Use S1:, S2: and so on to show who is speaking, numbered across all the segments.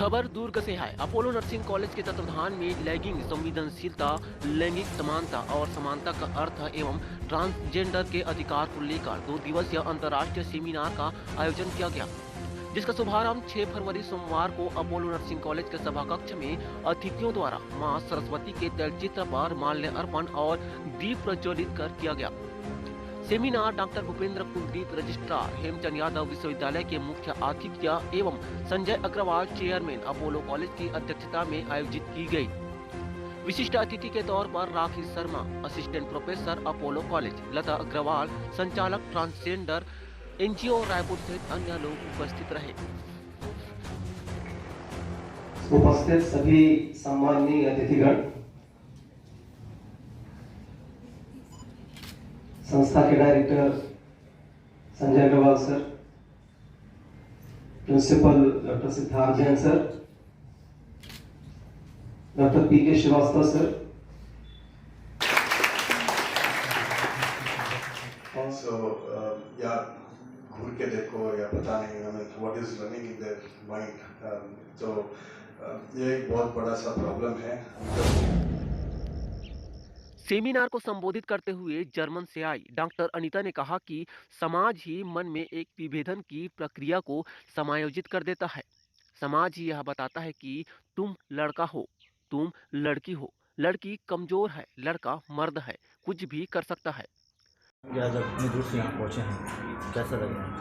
S1: खबर दुर्ग से है। अपोलो नर्सिंग कॉलेज के तत्वाधान में लैंगिक संवेदनशीलता, लैंगिक समानता और समानता का अर्थ एवं ट्रांसजेंडर के अधिकार को लेकर 2 दिवसीय अंतर्राष्ट्रीय सेमिनार का आयोजन किया गया, जिसका शुभारंभ 6 फरवरी सोमवार को अपोलो नर्सिंग कॉलेज के सभा कक्ष में अतिथियों द्वारा मां सरस्वती के तैलचित्र पर माल्य अर्पण और दीप प्रज्वलित कर किया गया। Seminar doctor Bhupendra Kuldeep, registrar Hemchand Yadav विश्वविद्यालय के मुख्य आतिथ्य एवं Sanjay Agrawal, chairman Apollo college की अध्यक्षता में आयोजित की गई। विशिष्ट अतिथि के तौर पर Rakhi Sharma, assistant professor Apollo College, Lata Agarwal, संचालक ट्रांसजेंडर एनजीओ रायपुर सहित अन्य लोग उपस्थित रहे।
S2: उपस्थित सभी सम्माननीय अतिथिगण, संस्था के director Sanjay Agarwal sir, principal doctor Siddharth Jain sir, doctor P K Srivastava sir,
S3: या घूर के देखो या पता नहीं हमें what is running in their mind. तो ये एक बहुत बड़ा सा प्रॉब्लम है।
S1: सेमिनार को संबोधित करते हुए जर्मन से आई डॉक्टर अनीता ने कहा कि समाज ही मन में एक विभेदन की प्रक्रिया को समायोजित कर देता है। समाज ही यह बताता है कि तुम लड़का हो, तुम लड़की हो, लड़की कमजोर है, लड़का मर्द है, कुछ भी कर सकता है।
S4: जब इतनी दूर से यहाँ पहुँचे हैं, कैसा लग रहा है?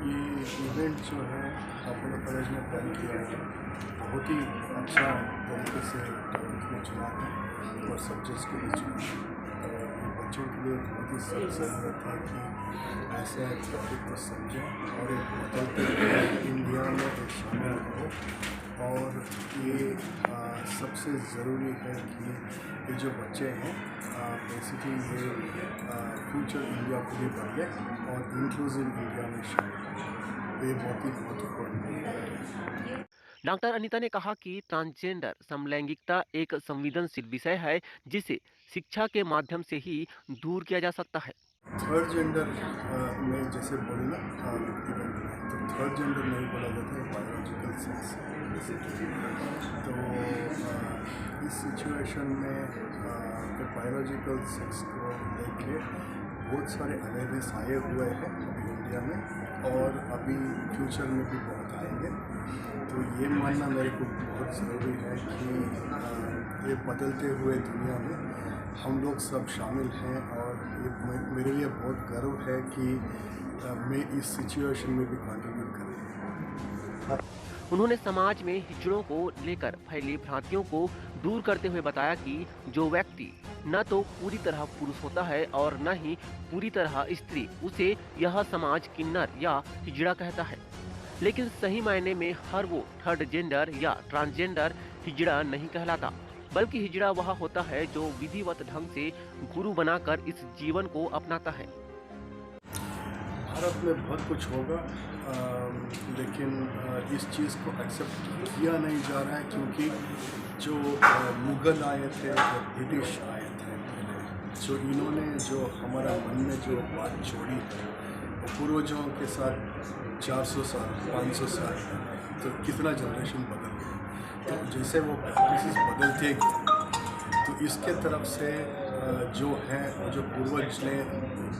S5: ये इवेंट जो है अपोलो कॉलेज ने प्लान किया है, बहुत ही अच्छा तरीके से टॉपिक में चुना है और सब्जेक्ट्स के लिए चुना है। ये बच्चों के लिए बहुत ही सख्त ज़रूरत है कि ऐसे टॉपिक को समझें और एक बदलते इंडिया में एक शामिल हो। और ये सबसे ज़रूरी है कि ये जो बच्चे हैं बेसिकली ये फ्यूचर इंडिया को भी बढ़े और इंक्लूसिव इंडिया में शामिल हो। ये बहुत ही महत्वपूर्ण है।
S1: डॉक्टर अनीता ने कहा कि ट्रांसजेंडर समलैंगिकता एक संवेदनशील विषय है जिसे शिक्षा के माध्यम से ही दूर किया जा सकता है।
S5: थर्ड जेंडर में जैसे बोले ना इवेंट में, तो थर्ड जेंडर नहीं बोला जाता है, बायोलॉजिकल सेक्स। तो इस सिचुएशन में बायोलॉजिकल सेक्स को लेके बहुत सारे अवेयरनेस आए हुए हैं अभी इंडिया में और अभी फ्यूचर में भी बहुत आएंगे। तो ये मानना मेरे को बहुत ज़रूरी है कि ये बदलते हुए दुनिया में हम लोग सब शामिल हैं और ये मेरे लिए बहुत गर्व है कि मैं इस सिचुएशन में भी कंट्रीब्यूट कर रही हूँ।
S1: उन्होंने समाज में हिजड़ों को लेकर फैली भ्रांतियों को दूर करते हुए बताया कि जो व्यक्ति न तो पूरी तरह पुरुष होता है और न ही पूरी तरह स्त्री, उसे यह समाज किन्नर या हिजड़ा कहता है। लेकिन सही मायने में हर वो थर्ड जेंडर या ट्रांसजेंडर हिजड़ा नहीं कहलाता, बल्कि हिजड़ा वह होता है जो विधिवत ढंग से गुरु बनाकर इस जीवन को अपनाता है।
S5: भारत में बहुत कुछ होगा लेकिन इस चीज़ को एक्सेप्ट किया नहीं जा रहा है क्योंकि जो मुग़ल आए थे और ब्रिटिश आए थे पहले, जो इन्होंने जो हमारा मन में जो बात जोड़ी है पूर्वजों के साथ 400 साल 500 साल, तो कितना जनरेशन बदल गया। तो जैसे वो प्रैक्टिसेस बदलते गए तो इसके तरफ से जो है जो पूर्वज ने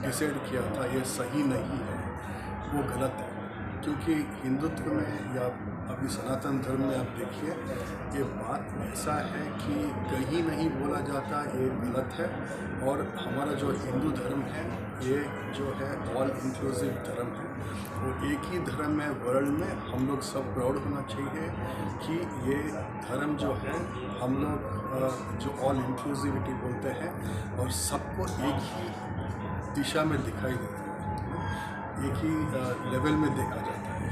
S5: डिसाइड किया था ये सही नहीं है, वो गलत है। क्योंकि हिंदुत्व में या अभी सनातन धर्म में आप देखिए ये बात ऐसा है कि कहीं नहीं बोला जाता ये गलत है। और हमारा जो हिंदू धर्म है ये जो है ऑल इंक्लूसिव धर्म है और एक ही धर्म है वर्ल्ड में। हम लोग सब प्राउड होना चाहिए कि ये धर्म जो है हम लोग जो ऑल इंक्लूसिविटी बोलते हैं और सबको एक ही दिशा में दिखाई देता है, एक ही लेवल में देखा जाता है।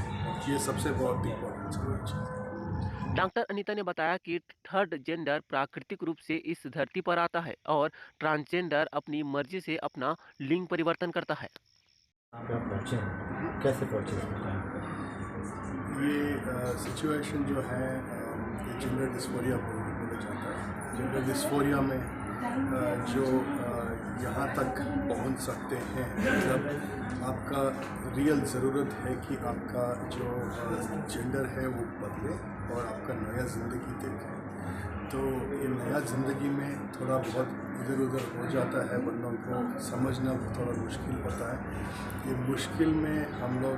S5: ये सबसे बहुत इम्पोर्टेंट चीज़ है।
S1: डॉक्टर अनीता ने बताया कि थर्ड जेंडर प्राकृतिक रूप से इस धरती पर आता है और ट्रांसजेंडर अपनी मर्जी से अपना लिंग परिवर्तन करता है।
S4: आप पहुँचे हैं, कैसे पहुँचे हैं?
S5: ये सिचुएशन जो है ये जेंडर डिस्फोरिया बोला जाता है। जेंडर डिस्फोरिया में जो यहाँ तक पहुँच सकते हैं जब आपका रियल ज़रूरत है कि आपका जो जेंडर है वो बदले और आपका नया ज़िंदगी देखें। तो ये नया ज़िंदगी में थोड़ा बहुत इधर उधर हो जाता है, बंदों को समझना थोड़ा मुश्किल होता है। ये मुश्किल में हम लोग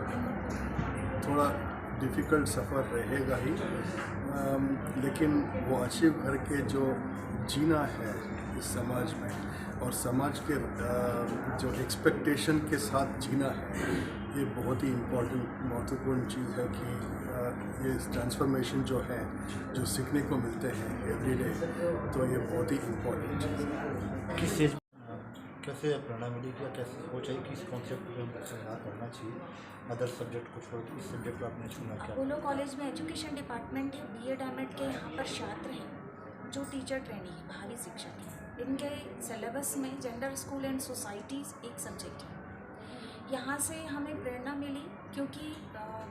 S5: थोड़ा डिफ़िकल्ट सफ़र रहेगा ही, लेकिन वो अचीव करके जो जीना है इस समाज में और समाज के जो एक्सपेक्टेशन के साथ जीना है, ये बहुत ही महत्वपूर्ण चीज़ है कि ये ट्रांसफॉर्मेशन जो है, जो सीखने को मिलते हैं एवरीडे, तो ये बहुत ही इम्पोर्टेंट चीज़ है।
S4: किस चीज़ कैसे प्रेरणा मिली, क्या कैसे सोचा है कि इस कॉन्सेप्ट पर हमको सेमिनार करना चाहिए, अदर सब्जेक्ट को छोड़ के इस सब्जेक्ट को आपने चुना क्या?
S6: अपोलो कॉलेज में एजुकेशन डिपार्टमेंट BEd एम.एड के यहाँ पर छात्र हैं जो टीचर ट्रेनिंग है, बाहरी शिक्षक हैं। इनके सिलेबस में जेंडर, स्कूल एंड सोसाइटीज़ एक सब्जेक्ट है। यहाँ से हमें प्रेरणा मिली क्योंकि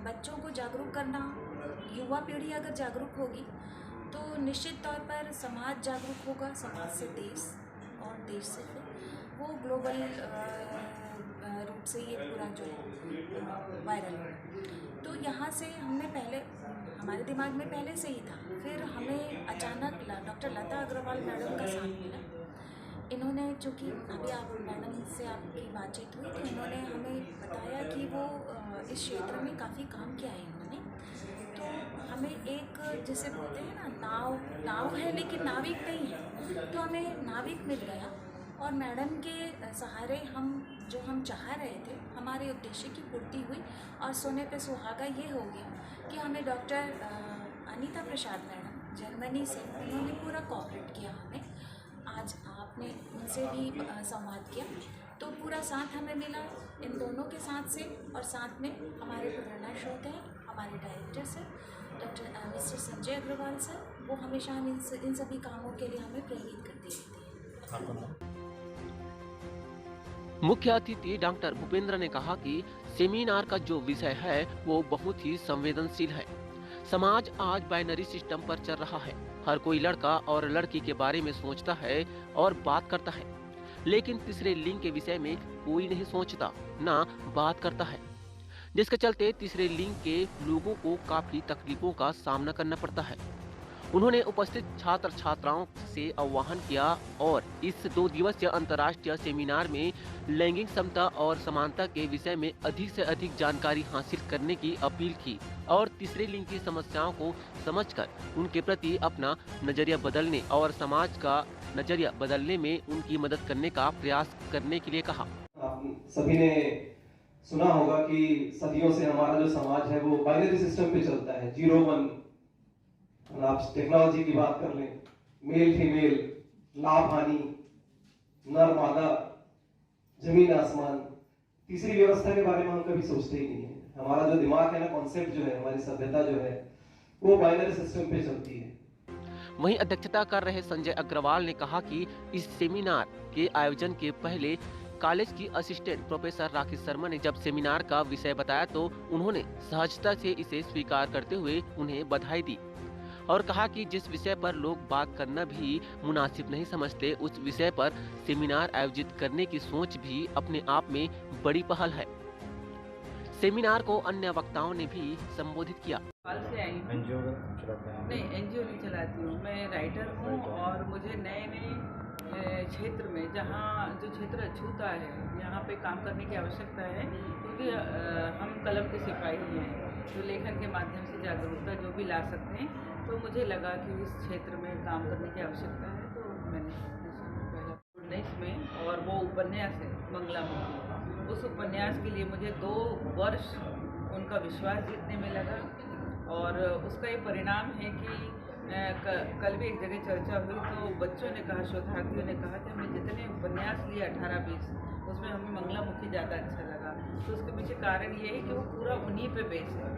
S6: बच्चों को जागरूक करना, युवा पीढ़ी अगर जागरूक होगी तो निश्चित तौर पर समाज जागरूक होगा, समाज से देश और देश से फिर वो ग्लोबल रूप से ये पूरा जो है वायरल हो। तो यहाँ से हमने पहले हमारे दिमाग में पहले से ही था, फिर हमें अचानक डॉक्टर लता अग्रवाल मैडम का साथ मिला। इन्होंने, चूँकि अभी आप मैडम से आपकी बातचीत हुई तो इन्होंने हमें बताया कि वो इस क्षेत्र में काफ़ी काम किया है इन्होंने। तो हमें एक, जिसे बोलते हैं ना, नाव है लेकिन नाविक नहीं है, तो हमें नाविक मिल गया और मैडम के सहारे हम चाह रहे थे, हमारे उद्देश्य की पूर्ति हुई। और सोने पे सुहागा ये हो गया कि हमें डॉक्टर अनीता प्रसाद मैडम जर्मनी से, उन्होंने पूरा कोऑपरेट किया हमें। आज आपने उनसे भी संवाद किया तो पूरा साथ हमें मिला इन दोनों के साथ से, और साथ में हमारे प्रेरणा स्रोत हैं, हमारे director sir doctor mister Sanjay Agarwal sir, वो हमेशा हम इन सभी कामों के लिए हमें प्रेरित करते रहते हैं।
S1: मुख्य अतिथि डॉक्टर भूपेंद्र ने कहा कि सेमिनार का जो विषय है वो बहुत ही संवेदनशील है। समाज आज बाइनरी सिस्टम पर चल रहा है। हर कोई लड़का और लड़की के बारे में सोचता है और बात करता है, लेकिन तीसरे लिंग के विषय में कोई नहीं सोचता, ना बात करता है, जिसके चलते तीसरे लिंग के लोगों को काफी तकलीफों का सामना करना पड़ता है। उन्होंने उपस्थित छात्र छात्राओं से आह्वान किया और इस 2 दिवसीय अंतर्राष्ट्रीय सेमिनार में लैंगिक समता और समानता के विषय में अधिक से अधिक जानकारी हासिल करने की अपील की और तीसरे लिंग की समस्याओं को समझकर उनके प्रति अपना नजरिया बदलने और समाज का नजरिया बदलने में उनकी मदद करने का प्रयास करने के लिए कहा।
S2: आप सभी ने सुना होगा कि सदियों से हमारा जो समाज है वो बाइनरी सिस्टम पे चलता है, 0-1। आप टेक्नोलॉजी की बात कर लें, मेल फीमेल, लाभ हानि, नर मादा, जमीन आसमान, तीसरी व्यवस्था के बारे में हम कभी सोचते ही नहीं है। हमारा जो दिमाग है ना, कॉन्सेप्ट जो है, हमारी सभ्यता जो है वो बाइनरी सिस्टम पे चलती है।
S1: वहीं अध्यक्षता कर रहे संजय अग्रवाल ने कहा कि इस सेमिनार के आयोजन के पहले कॉलेज की असिस्टेंट प्रोफेसर राखी शर्मा ने जब सेमिनार का विषय बताया तो उन्होंने सहजता से इसे स्वीकार करते हुए उन्हें बधाई दी और कहा कि जिस विषय पर लोग बात करना भी मुनासिब नहीं समझते, उस विषय पर सेमिनार आयोजित करने की सोच भी अपने आप में बड़ी पहल है। सेमिनार को अन्य वक्ताओं ने भी संबोधित किया।
S7: से आई हूँ।
S4: एनजीओ चलाते हैं?
S7: नहीं, एनजीओ नहीं चलाती हूँ, मैं राइटर हूँ और मुझे नए नए क्षेत्र में, जहाँ जो क्षेत्र छूता है, यहाँ पे काम करने की आवश्यकता है, क्योंकि हम कलम के सिपाही हैं जो लेखन के माध्यम से जागरूकता जो भी ला सकते हैं। तो मुझे लगा कि इस क्षेत्र में काम करने की आवश्यकता है, तो मैंने पहला 19 में, और वो उपन्यास है मंगला मुखी। उस उपन्यास के लिए मुझे 2 वर्ष उनका विश्वास जीतने में लगा और उसका ये परिणाम है कि कल भी एक जगह चर्चा हुई तो बच्चों ने कहा, शोधार्थियों ने कहा कि हमने जितने उपन्यास लिए 18-20, उसमें हमें मंगला मुखी ज़्यादा अच्छा लगा। तो उसके पीछे कारण ये है कि वो पूरा उन्हीं पे बेस है।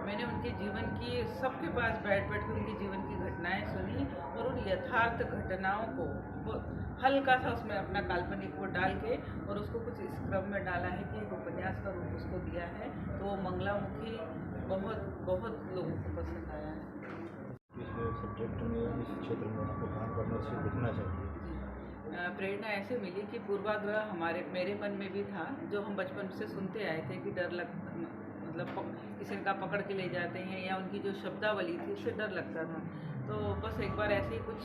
S7: मैंने उनके जीवन की, सबके पास बैठ के उनके जीवन की घटनाएं सुनी और उन यथार्थ घटनाओं को वो हल्का सा उसमें अपना काल्पनिक वो डाल के और उसको कुछ इस क्रम में डाला है कि एक उपन्यास का रूप उसको दिया है। तो वो मंगला मुखी बहुत लोगों को पसंद आया है।
S4: इस सब्जेक्ट में, इस क्षेत्र में आपको काम करना चाहिए, लिखना चाहिए,
S7: प्रेरणा ऐसे मिली कि पूर्वाग्रह मेरे मन में भी था, जो हम बचपन से सुनते आए थे कि डर लग मतलब किसी का पकड़ के ले जाते हैं या उनकी जो शब्दावली थी उससे डर लगता था। तो बस एक बार ऐसे ही कुछ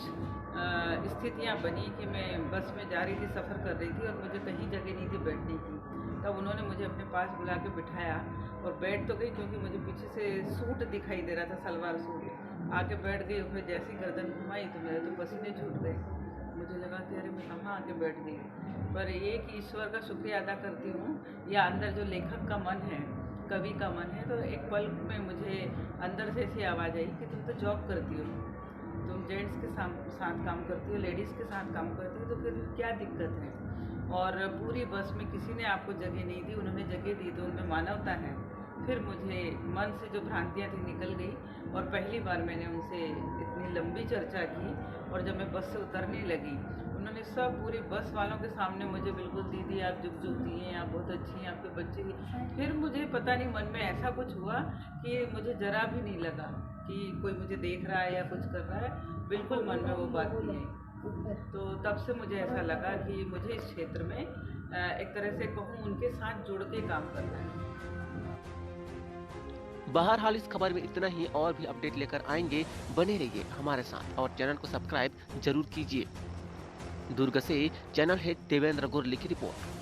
S7: स्थितियाँ बनी कि मैं बस में जा रही थी, सफ़र कर रही थी और मुझे कहीं जगह नहीं थी बैठने की। तब उन्होंने मुझे अपने पास बुला के बिठाया और बैठ तो गई, क्योंकि मुझे पीछे से सूट दिखाई दे रहा था, सलवार सूट। आके बैठ गई, फिर जैसी गर्दन घुमाई तो मेरे तो पसीने छूट गए। मुझे लगा कि अरे मैं कहाँ आके बैठ गई। पर ये कि ईश्वर का शुक्रिया अदा करती हूँ, या अंदर जो लेखक का मन है, कवि का मन है, तो एक पल में मुझे अंदर से ऐसी आवाज़ आई कि तुम तो जॉब करती हो, तुम जेंट्स के साथ काम करती हो, लेडीज़ के साथ काम करती हो, तो फिर क्या दिक्कत है। और पूरी बस में किसी ने आपको जगह नहीं दी, उन्होंने जगह दी तो उनमें मानवता है। फिर मुझे मन से जो भ्रांतियाँ थी निकल गई और पहली बार मैंने उनसे इतनी लंबी चर्चा की। और जब मैं बस से उतरने लगी, उन्होंने सब पूरी बस वालों के सामने मुझे बिल्कुल, दीदी आप जुगजुगती हैं, आप बहुत अच्छी हैं, आपके बच्चे भी। फिर मुझे पता नहीं मन में ऐसा कुछ हुआ कि मुझे ज़रा भी नहीं लगा कि कोई मुझे देख रहा है या कुछ कर रहा है, बिल्कुल मन में वो बात नहीं आई। तो तब से मुझे ऐसा लगा कि मुझे इस क्षेत्र में एक तरह से कहूँ उनके साथ जुड़ के काम करना है।
S1: बहरहाल इस खबर में इतना ही, और भी अपडेट लेकर आएंगे। बने रहिए हमारे साथ और चैनल को सब्सक्राइब जरूर कीजिए। दुर्ग से चैनल हेड देवेंद्र गुरली की रिपोर्ट।